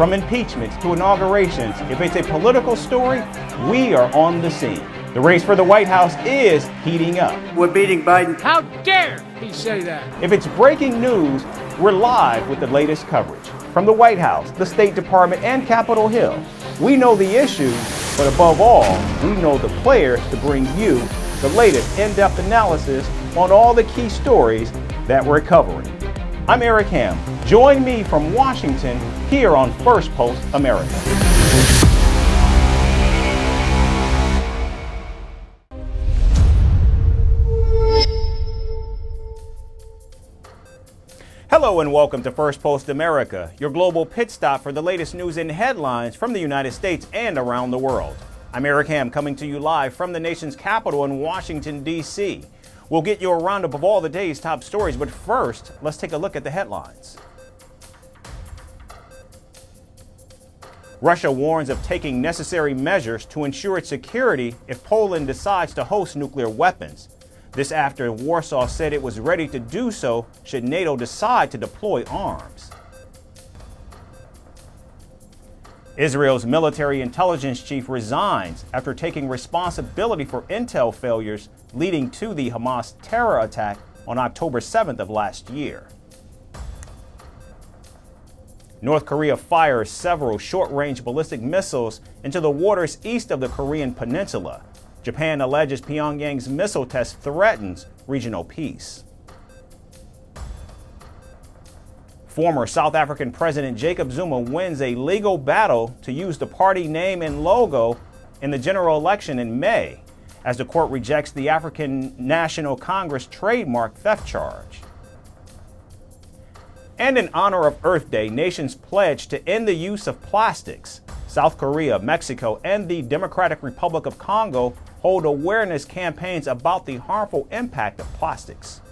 From impeachments to inaugurations, if it's a political story, we are on the scene. The race for the White House is heating up. We're beating Biden. How dare he say that? If it's breaking news, we're live with the latest coverage. From the White House, the State Department, and Capitol Hill, we know the issues, but above all, we know the players to bring you the latest in-depth analysis on all the key stories that we're covering. I'm Eric Ham. Join me from Washington here on Firstpost America. Hello and welcome to Firstpost America, your global pit stop for the latest news and headlines from the United States and around the world. I'm Eric Ham, coming to you live from the nation's capital in Washington, D.C. We'll get you a roundup of all the day's top stories, but first, let's take a look at the headlines. Russia warns of taking necessary measures to ensure its security if Poland decides to host nuclear weapons. This after Warsaw said it was ready to do so should NATO decide to deploy arms. Israel's military intelligence chief resigns after taking responsibility for intel failures leading to the Hamas terror attack on October 7th of last year. North Korea fires several short-range ballistic missiles into the waters east of the Korean peninsula. Japan alleges Pyongyang's missile test threatens regional peace. Former South African President Jacob Zuma wins a legal battle to use the party name and logo in the general election in May, as the court rejects the African National Congress trademark theft charge. And in honor of Earth Day, nations pledge to end the use of plastics. South Korea, Mexico, and the Democratic Republic of Congo hold awareness campaigns about the harmful impact of plastics.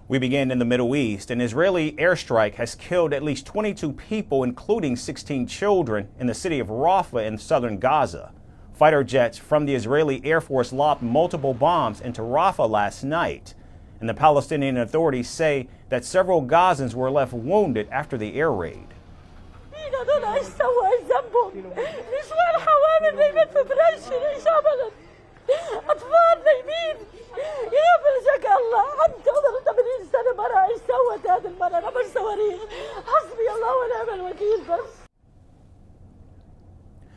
We begin in the Middle East. An Israeli airstrike has killed at least 22 people, including 16 children, in the city of Rafah in southern Gaza. Fighter jets from the Israeli Air Force lobbed multiple bombs into Rafah last night, and the Palestinian authorities say that several Gazans were left wounded after the air raid.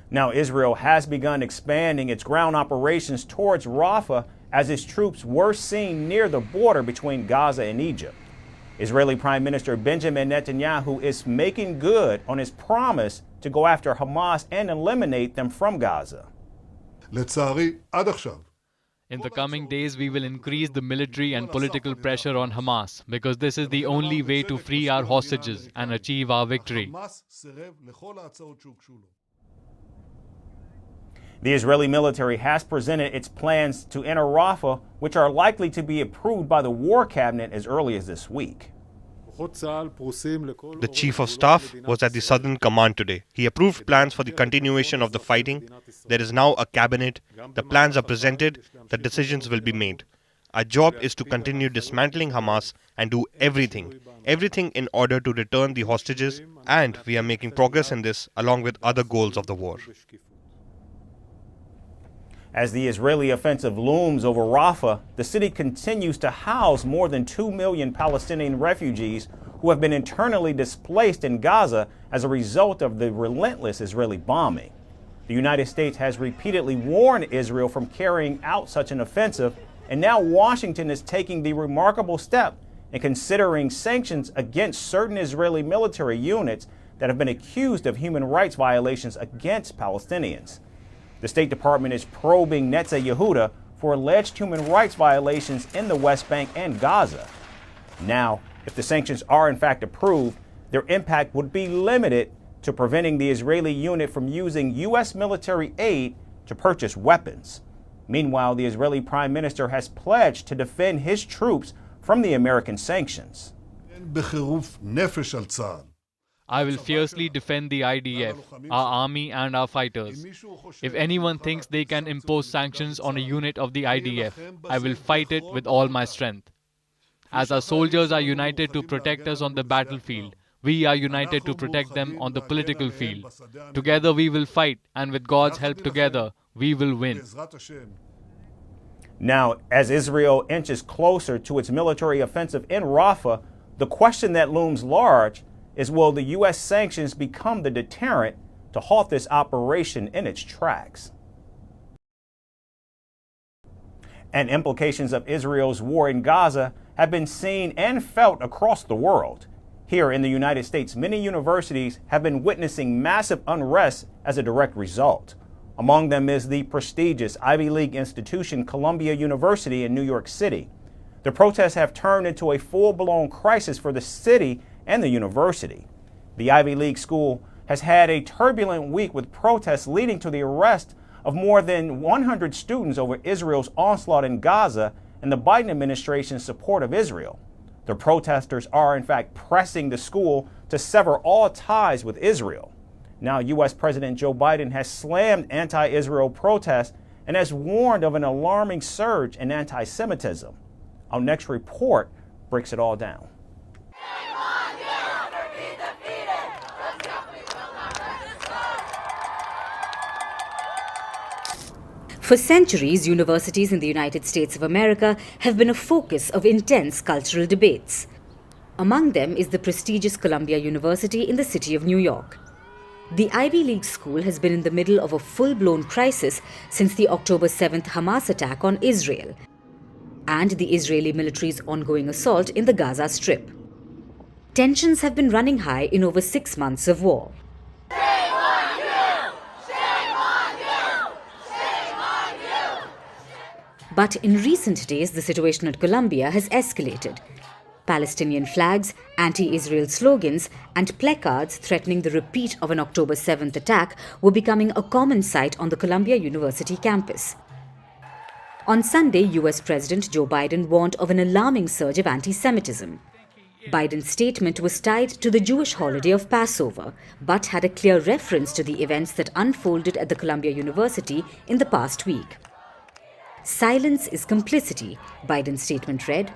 Now, Israel has begun expanding its ground operations towards Rafah as its troops were seen near the border between Gaza and Egypt. Israeli Prime Minister Benjamin Netanyahu is making good on his promise to go after Hamas and eliminate them from Gaza. In the coming days, we will increase the military and political pressure on Hamas because this is the only way to free our hostages and achieve our victory. The Israeli military has presented its plans to enter Rafah, which are likely to be approved by the War Cabinet as early as this week. The Chief of Staff was at the Southern Command today. He approved plans for the continuation of the fighting. There is now a cabinet. The plans are presented. The decisions will be made. Our job is to continue dismantling Hamas and do everything in order to return the hostages, and we are making progress in this along with other goals of the war. As the Israeli offensive looms over Rafah, the city continues to house more than 2 million Palestinian refugees who have been internally displaced in Gaza as a result of the relentless Israeli bombing. The United States has repeatedly warned Israel from carrying out such an offensive, and now Washington is taking the remarkable step in considering sanctions against certain Israeli military units that have been accused of human rights violations against Palestinians. The State Department is probing Netze Yehuda for alleged human rights violations in the West Bank and Gaza. Now, if the sanctions are in fact approved, their impact would be limited to preventing the Israeli unit from using U.S. military aid to purchase weapons. Meanwhile, the Israeli Prime Minister has pledged to defend his troops from the American sanctions. I will fiercely defend the IDF, our army and our fighters. If anyone thinks they can impose sanctions on a unit of the IDF, I will fight it with all my strength. As our soldiers are united to protect us on the battlefield, we are united to protect them on the political field. Together we will fight, and with God's help together, we will win. Now, as Israel inches closer to its military offensive in Rafah, the question that looms large is, will the U.S. sanctions become the deterrent to halt this operation in its tracks? And implications of Israel's war in Gaza have been seen and felt across the world. Here in the United States, many universities have been witnessing massive unrest as a direct result. Among them is the prestigious Ivy League institution Columbia University in New York City. The protests have turned into a full-blown crisis for the city and the university. The Ivy League school has had a turbulent week with protests leading to the arrest of more than 100 students over Israel's onslaught in Gaza and the Biden administration's support of Israel. The protesters are, in fact, pressing the school to sever all ties with Israel. Now, U.S. President Joe Biden has slammed anti-Israel protests and has warned of an alarming surge in anti-Semitism. Our next report breaks it all down. For centuries, universities in the United States of America have been a focus of intense cultural debates. Among them is the prestigious Columbia University in the city of New York. The Ivy League school has been in the middle of a full-blown crisis since the October 7th Hamas attack on Israel and the Israeli military's ongoing assault in the Gaza Strip. Tensions have been running high in over 6 months of war. But in recent days, the situation at Columbia has escalated. Palestinian flags, anti-Israel slogans, and placards threatening the repeat of an October 7th attack were becoming a common sight on the Columbia University campus. On Sunday, US President Joe Biden warned of an alarming surge of anti-Semitism. Biden's statement was tied to the Jewish holiday of Passover, but had a clear reference to the events that unfolded at the Columbia University in the past week. Silence is complicity, Biden's statement read.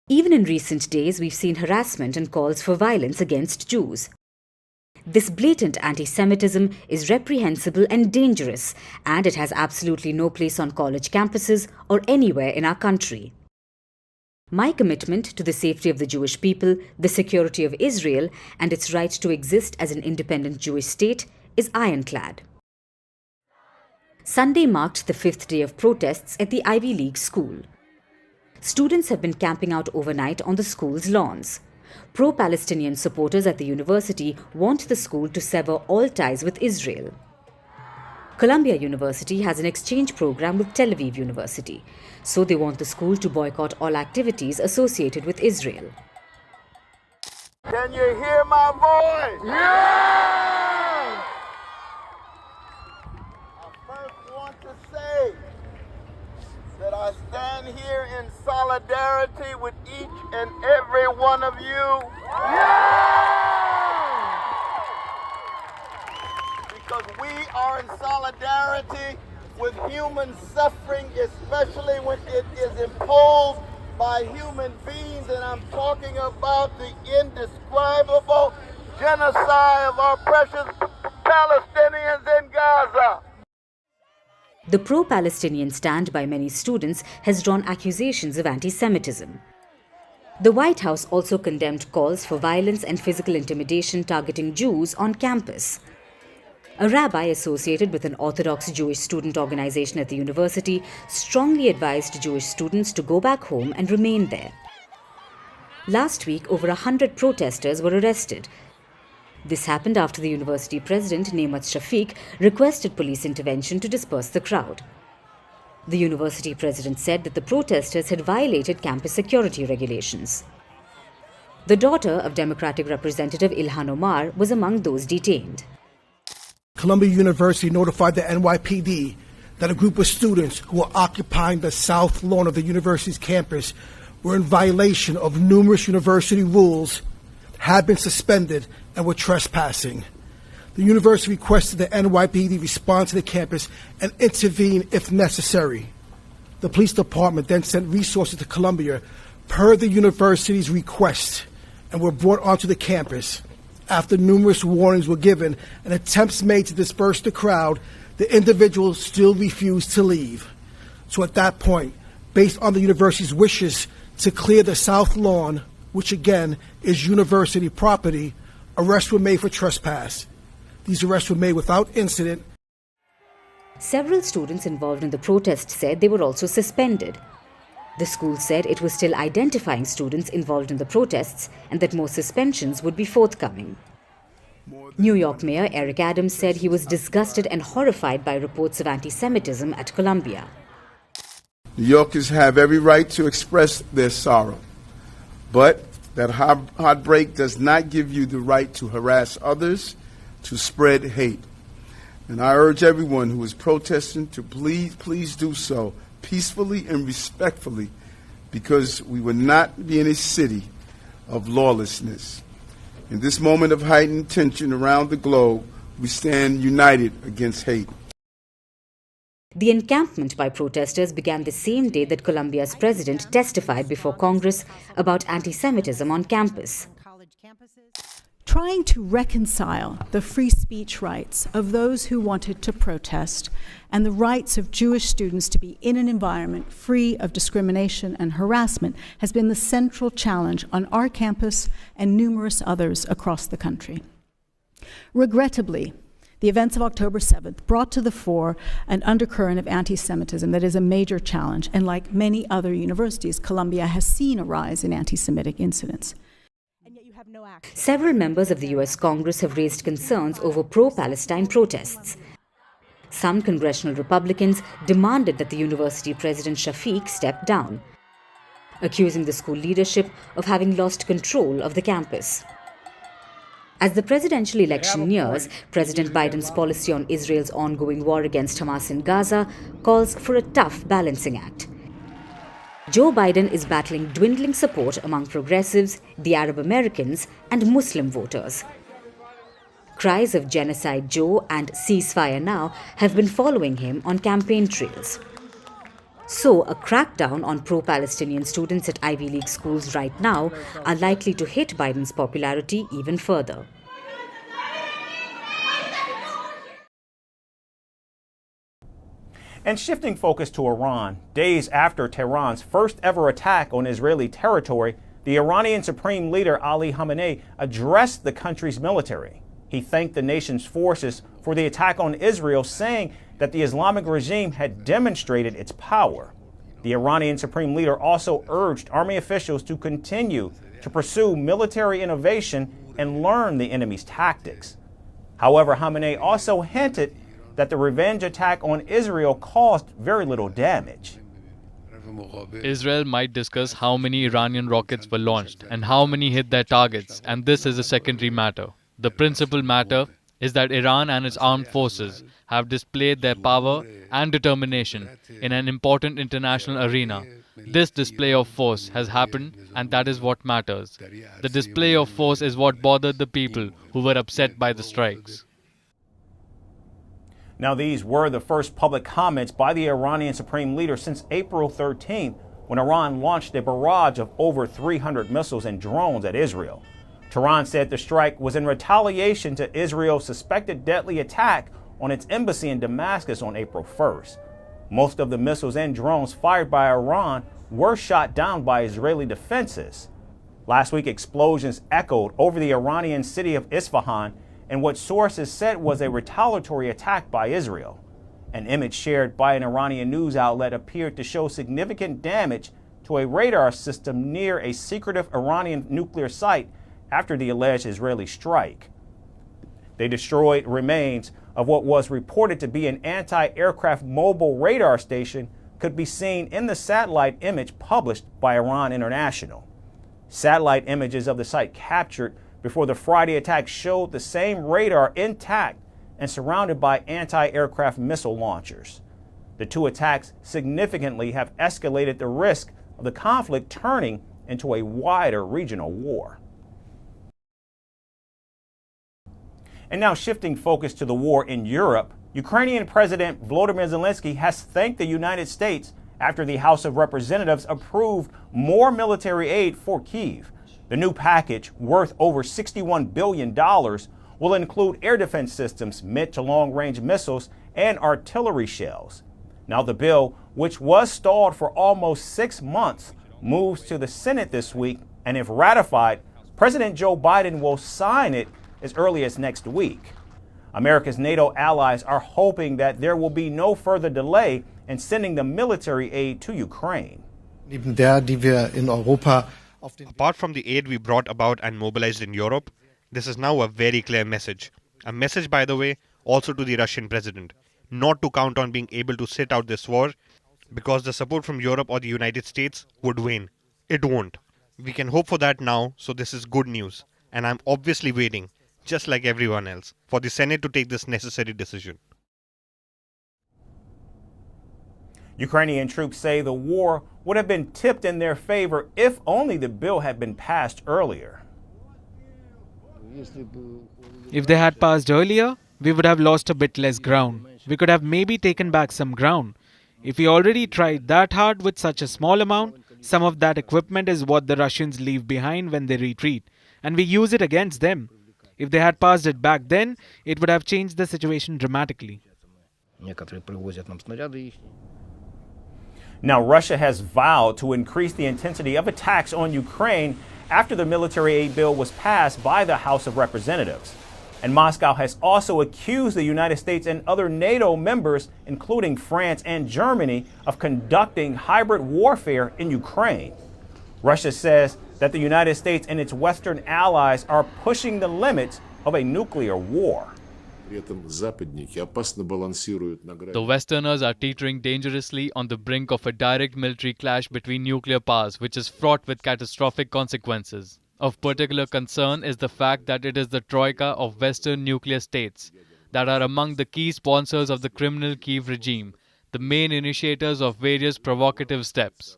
Even in recent days, we've seen harassment and calls for violence against Jews. This blatant anti-Semitism is reprehensible and dangerous, and it has absolutely no place on college campuses or anywhere in our country. My commitment to the safety of the Jewish people, the security of Israel, and its right to exist as an independent Jewish state is ironclad. Sunday marked the 5th day of protests at the Ivy League school. Students have been camping out overnight on the school's lawns. Pro-Palestinian supporters at the university want the school to sever all ties with Israel. Columbia University has an exchange program with Tel Aviv University, so they want the school to boycott all activities associated with Israel. Can you hear my voice? Yeah! That I stand here in solidarity with each and every one of you. Yeah! Because we are in solidarity with human suffering, especially when it is imposed by human beings, and I'm talking about the indescribable genocide of our precious Palestinians in Gaza. The pro-Palestinian stand by many students has drawn accusations of anti-Semitism. The White House also condemned calls for violence and physical intimidation targeting Jews on campus. A rabbi associated with an Orthodox Jewish student organization at the university strongly advised Jewish students to go back home and remain there. Last week, over 100 protesters were arrested. This happened after the university president, Nemat Shafiq, requested police intervention to disperse the crowd. The university president said that the protesters had violated campus security regulations. The daughter of Democratic Representative Ilhan Omar was among those detained. Columbia University notified the NYPD that a group of students who were occupying the south lawn of the university's campus were in violation of numerous university rules have been suspended and were trespassing. The university requested the NYPD respond to the campus and intervene if necessary. The police department then sent resources to Columbia per the university's request and were brought onto the campus. After numerous warnings were given and attempts made to disperse the crowd, the individuals still refused to leave. So at that point, based on the university's wishes to clear the South Lawn, which again is university property, arrests were made for trespass. These arrests were made without incident. Several students involved in the protest said they were also suspended. The school said it was still identifying students involved in the protests and that more suspensions would be forthcoming. New York Mayor Eric Adams said he was disgusted and horrified by reports of anti-Semitism at Columbia. New Yorkers have every right to express their sorrow, but that heartbreak does not give you the right to harass others, to spread hate. And I urge everyone who is protesting to please do so peacefully and respectfully, because we will not be in a city of lawlessness. In this moment of heightened tension around the globe, we stand united against hate. The encampment by protesters began the same day that Columbia's president testified before Congress about anti-Semitism on campus. Trying to reconcile the free speech rights of those who wanted to protest and the rights of Jewish students to be in an environment free of discrimination and harassment has been the central challenge on our campus and numerous others across the country. Regrettably, the events of October 7th brought to the fore an undercurrent of anti-Semitism that is a major challenge, and like many other universities, Columbia has seen a rise in anti-Semitic incidents. Several members of the U.S. Congress have raised concerns over pro-Palestine protests. Some congressional Republicans demanded that the university president Shafiq step down, accusing the school leadership of having lost control of the campus. As the presidential election nears, President Biden's policy on Israel's ongoing war against Hamas in Gaza calls for a tough balancing act. Joe Biden is battling dwindling support among progressives, the Arab Americans, and Muslim voters. Cries of Genocide Joe and Ceasefire Now have been following him on campaign trails. So, a crackdown on pro-Palestinian students at Ivy League schools right now are likely to hit Biden's popularity even further. And shifting focus to Iran, days after Tehran's first ever attack on Israeli territory, the Iranian Supreme Leader Ali Khamenei addressed the country's military. He thanked the nation's forces for the attack on Israel, saying that the Islamic regime had demonstrated its power. The Iranian Supreme Leader also urged army officials to continue to pursue military innovation and learn the enemy's tactics. However, Khamenei also hinted that the revenge attack on Israel caused very little damage. Israel might discuss how many Iranian rockets were launched and how many hit their targets, and this is a secondary matter. The principal matter is that Iran and its armed forces have displayed their power and determination in an important international arena. This display of force has happened, and that is what matters. The display of force is what bothered the people who were upset by the strikes. Now, these were the first public comments by the Iranian Supreme Leader since April 13, when Iran launched a barrage of over 300 missiles and drones at Israel. Tehran said the strike was in retaliation to Israel's suspected deadly attack on its embassy in Damascus on April 1st. Most of the missiles and drones fired by Iran were shot down by Israeli defenses. Last week, explosions echoed over the Iranian city of Isfahan in what sources said was a retaliatory attack by Israel. An image shared by an Iranian news outlet appeared to show significant damage to a radar system near a secretive Iranian nuclear site after the alleged Israeli strike. They destroyed remains of what was reported to be an anti-aircraft mobile radar station could be seen in the satellite image published by Iran International. Satellite images of the site captured before the Friday attack showed the same radar intact and surrounded by anti-aircraft missile launchers. The two attacks significantly have escalated the risk of the conflict turning into a wider regional war. And now shifting focus to the war in Europe, Ukrainian President Volodymyr Zelensky has thanked the United States after the House of Representatives approved more military aid for Kyiv. The new package, worth over $61 billion, will include air defense systems, mid to long-range missiles, and artillery shells. Now the bill, which was stalled for almost 6 months, moves to the Senate this week, and if ratified, President Joe Biden will sign it as early as next week. America's NATO allies are hoping that there will be no further delay in sending the military aid to Ukraine. Apart from the aid we brought about and mobilized in Europe, this is now a very clear message. A message, by the way, also to the Russian president, not to count on being able to sit out this war because the support from Europe or the United States would wane. It won't. We can hope for that now, so this is good news. And I'm obviously waiting, just like everyone else, for the Senate to take this necessary decision. Ukrainian troops say the war would have been tipped in their favor if only the bill had been passed earlier. If they had passed earlier, we would have lost a bit less ground. We could have maybe taken back some ground. If we already tried that hard with such a small amount, some of that equipment is what the Russians leave behind when they retreat, and we use it against them. If they had passed it back then, it would have changed the situation dramatically. Now, Russia has vowed to increase the intensity of attacks on Ukraine after the military aid bill was passed by the House of Representatives. And Moscow has also accused the United States and other NATO members, including France and Germany, of conducting hybrid warfare in Ukraine. Russia says that the United States and its Western allies are pushing the limits of a nuclear war. The Westerners are teetering dangerously on the brink of a direct military clash between nuclear powers, which is fraught with catastrophic consequences. Of particular concern is the fact that it is the troika of Western nuclear states that are among the key sponsors of the criminal Kyiv regime, the main initiators of various provocative steps.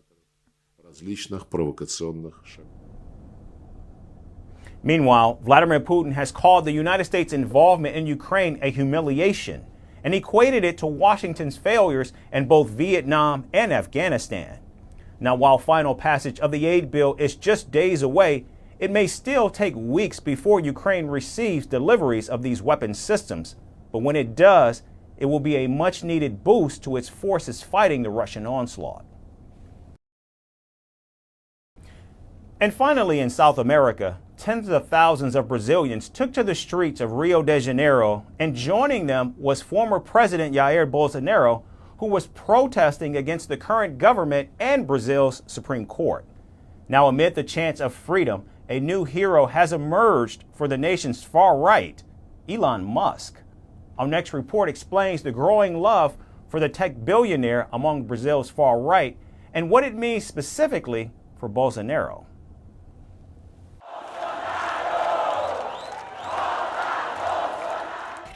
Meanwhile, Vladimir Putin has called the United States' involvement in Ukraine a humiliation and equated it to Washington's failures in both Vietnam and Afghanistan. Now, while final passage of the aid bill is just days away, it may still take weeks before Ukraine receives deliveries of these weapon systems. But when it does, it will be a much-needed boost to its forces fighting the Russian onslaught. And finally, in South America, tens of thousands of Brazilians took to the streets of Rio de Janeiro, and joining them was former President Jair Bolsonaro, who was protesting against the current government and Brazil's Supreme Court. Now, amid the chants of freedom, a new hero has emerged for the nation's far right, Elon Musk. Our next report explains the growing love for the tech billionaire among Brazil's far right and what it means specifically for Bolsonaro.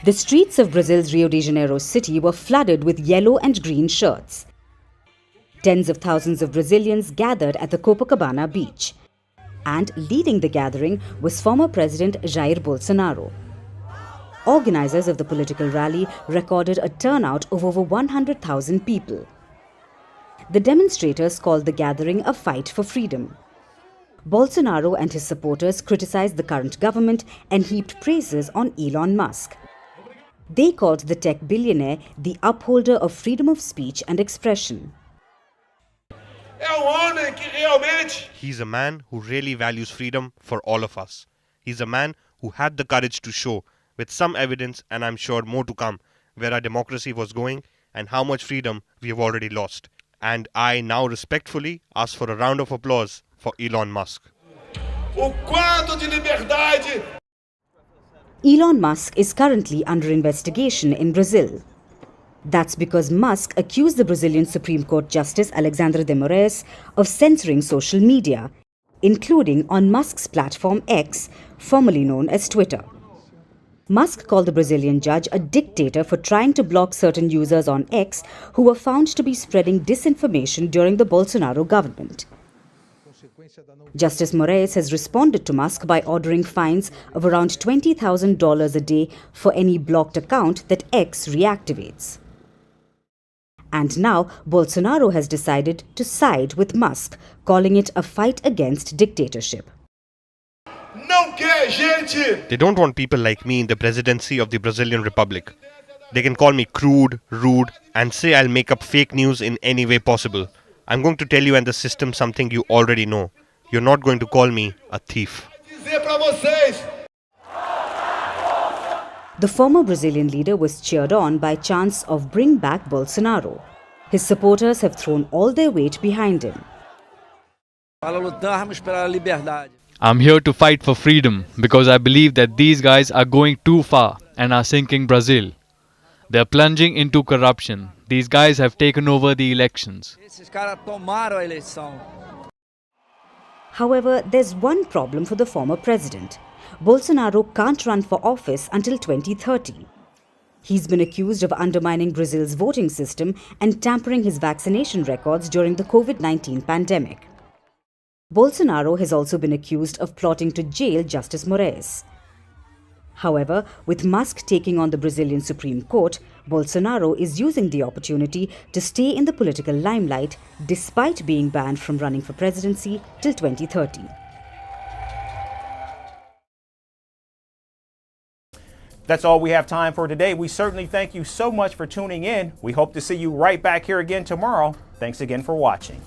The streets of Brazil's Rio de Janeiro city were flooded with yellow and green shirts. Tens of thousands of Brazilians gathered at the Copacabana beach. And leading the gathering was former President Jair Bolsonaro. Organizers of the political rally recorded a turnout of over 100,000 people. The demonstrators called the gathering a fight for freedom. Bolsonaro and his supporters criticized the current government and heaped praises on Elon Musk. They called the tech billionaire the upholder of freedom of speech and expression. He's a man who really values freedom for all of us. He's a man who had the courage to show, with some evidence and I'm sure more to come, where our democracy was going and how much freedom we have already lost. And I now respectfully ask for a round of applause for Elon Musk. Elon Musk is currently under investigation in Brazil. That's because Musk accused the Brazilian Supreme Court Justice Alexandre de Moraes of censoring social media, including on Musk's platform X, formerly known as Twitter. Musk called the Brazilian judge a dictator for trying to block certain users on X who were found to be spreading disinformation during the Bolsonaro government. Justice Moraes has responded to Musk by ordering fines of around $20,000 a day for any blocked account that X reactivates. And now Bolsonaro has decided to side with Musk, calling it a fight against dictatorship. They don't want people like me in the presidency of the Brazilian Republic. They can call me crude, rude, and say I'll make up fake news in any way possible. I'm going to tell you and the system something you already know. You're not going to call me a thief. The former Brazilian leader was cheered on by chants of "Bring back Bolsonaro." His supporters have thrown all their weight behind him. I'm here to fight for freedom because I believe that these guys are going too far and are sinking Brazil. They're plunging into corruption. These guys have taken over the elections. However, there's one problem for the former president. Bolsonaro can't run for office until 2030. He's been accused of undermining Brazil's voting system and tampering his vaccination records during the COVID-19 pandemic. Bolsonaro has also been accused of plotting to jail Justice Moraes. However, with Musk taking on the Brazilian Supreme Court, Bolsonaro is using the opportunity to stay in the political limelight despite being banned from running for presidency till 2030. That's all we have time for today. We certainly thank you so much for tuning in. We hope to see you right back here again tomorrow. Thanks again for watching.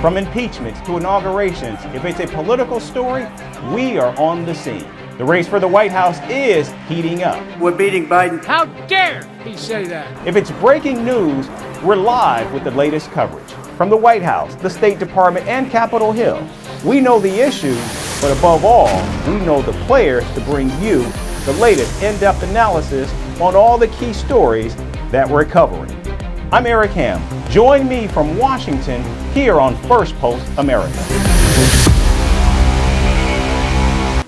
From impeachments to inaugurations, if it's a political story, we are on the scene. The race for the White House is heating up. We're beating Biden. How dare he say that? If it's breaking news, we're live with the latest coverage. From the White House, the State Department, and Capitol Hill, we know the issues, but above all, we know the players to bring you the latest in-depth analysis on all the key stories that we're covering. I'm Eric Ham. Join me from Washington here on Firstpost America.